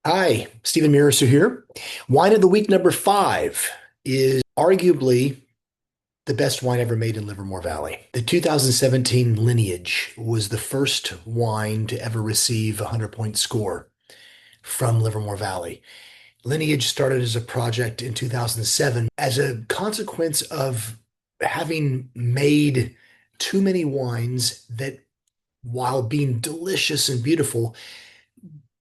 Hi, Stephen Mirassou here. Wine of the week number five is arguably the best wine ever made in Livermore Valley. The 2017 Lineage was the first wine to ever receive a 100-point score from Livermore Valley. Lineage started as a project in 2007 as a consequence of having made too many wines that, while being delicious and beautiful,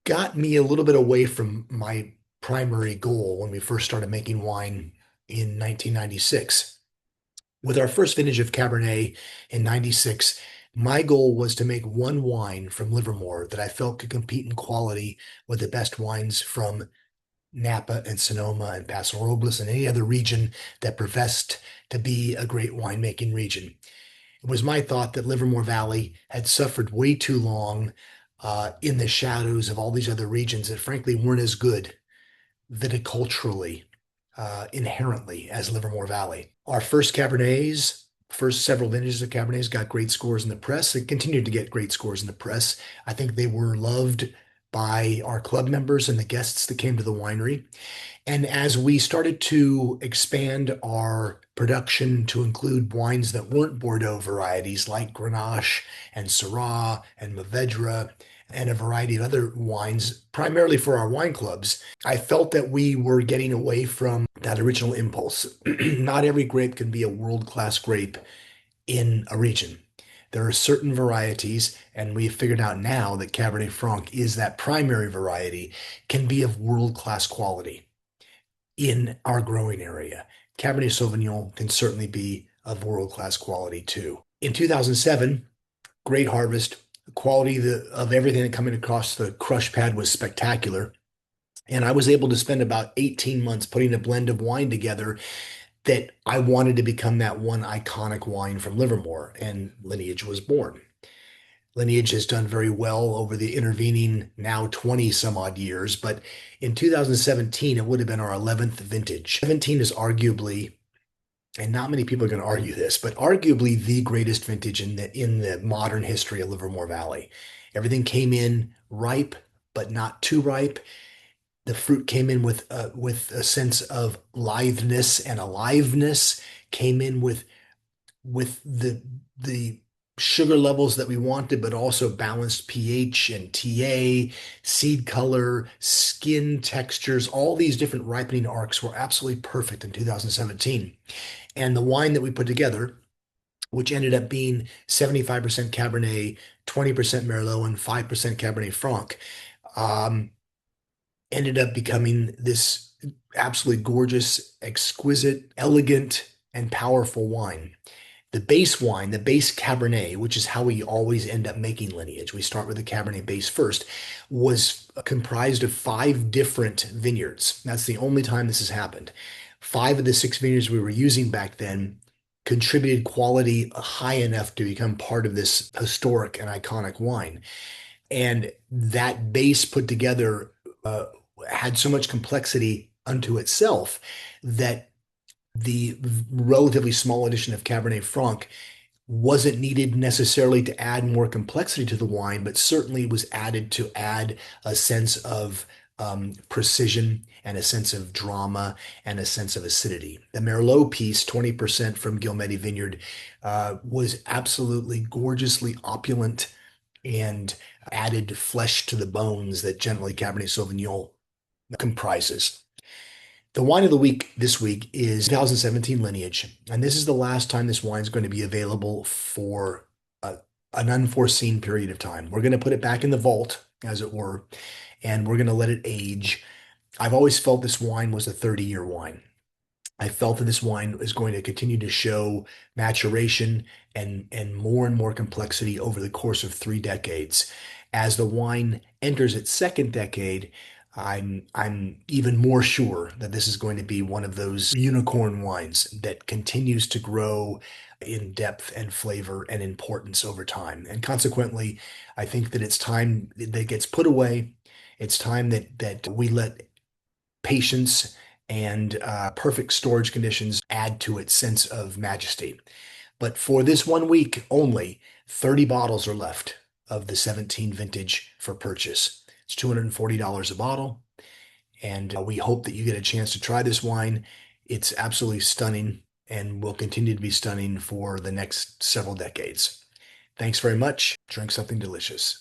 got me a little bit away from my primary goal when we first started making wine in 1996. With our first vintage of Cabernet in 96, my goal was to make one wine from Livermore that I felt could compete in quality with the best wines from Napa and Sonoma and Paso Robles and any other region that professed to be a great winemaking region. It was my thought that Livermore Valley had suffered way too long in the shadows of all these other regions that frankly weren't as good viticulturally, inherently as Livermore Valley. Our first Cabernets, first several vintages of Cabernets got great scores in the press. They continued to get great scores in the press. I think they were loved by our club members and the guests that came to the winery. And as we started to expand our production to include wines that weren't Bordeaux varieties like Grenache and Syrah and Mourvedre and a variety of other wines, primarily for our wine clubs, I felt that we were getting away from that original impulse. Not every grape can be a world-class grape in a region. There are certain varieties, and we've figured out now that Cabernet Franc is that primary variety, can be of world-class quality in our growing area. Cabernet Sauvignon can certainly be of world-class quality too. In 2007, great harvest. The quality of everything that coming across the crush pad was spectacular. And I was able to spend about 18 months putting a blend of wine together that I wanted to become that one iconic wine from Livermore, and Lineage was born. Lineage has done very well over the intervening now 20 some odd years, but in 2017, it would have been our 11th vintage. 17 is arguably, and not many people are going to argue this, but arguably the greatest vintage in the modern history of Livermore Valley. Everything came in ripe, but not too ripe. The fruit came in with a sense of litheness and aliveness, came in with the sugar levels that we wanted, but also balanced pH and TA, seed color, skin textures. All these different ripening arcs were absolutely perfect in 2017. And the wine that we put together, which ended up being 75% Cabernet, 20% Merlot, and 5% Cabernet Franc, um, ended up becoming this absolutely gorgeous, exquisite, elegant, and powerful wine. The base wine, the base Cabernet, which is how we always end up making Lineage, we start with the Cabernet base first, was comprised of five different vineyards. That's the only time this has happened. Five of the six vineyards we were using back then contributed quality high enough to become part of this historic and iconic wine. And that base put together uh, had so much complexity unto itself that the relatively small addition of Cabernet Franc wasn't needed necessarily to add more complexity to the wine, but certainly was added to add a sense of precision and a sense of drama and a sense of acidity. The Merlot piece, 20% from Guillemette Vineyard, was absolutely gorgeously opulent and added flesh to the bones that generally Cabernet Sauvignon comprises. The wine of the week this week is 2017 Lineage, and this is the last time this wine is going to be available for an unforeseen period of time. We're going to put it back in the vault, as it were, and we're going to let it age. I've always felt this wine was a 30-year wine. I felt that this wine is going to continue to show maturation and more complexity over the course of 3 decades. As the wine enters its second decade, I'm even more sure that this is going to be one of those unicorn wines that continues to grow in depth and flavor and importance over time. And consequently, I think that it's time that gets put away. It's time that we let patience and perfect storage conditions add to its sense of majesty. But for this 1 week only, 30 bottles are left of the 17 vintage for purchase. It's $240 a bottle. And we hope that you get a chance to try this wine. It's absolutely stunning and will continue to be stunning for the next several decades. Thanks very much. Drink something delicious.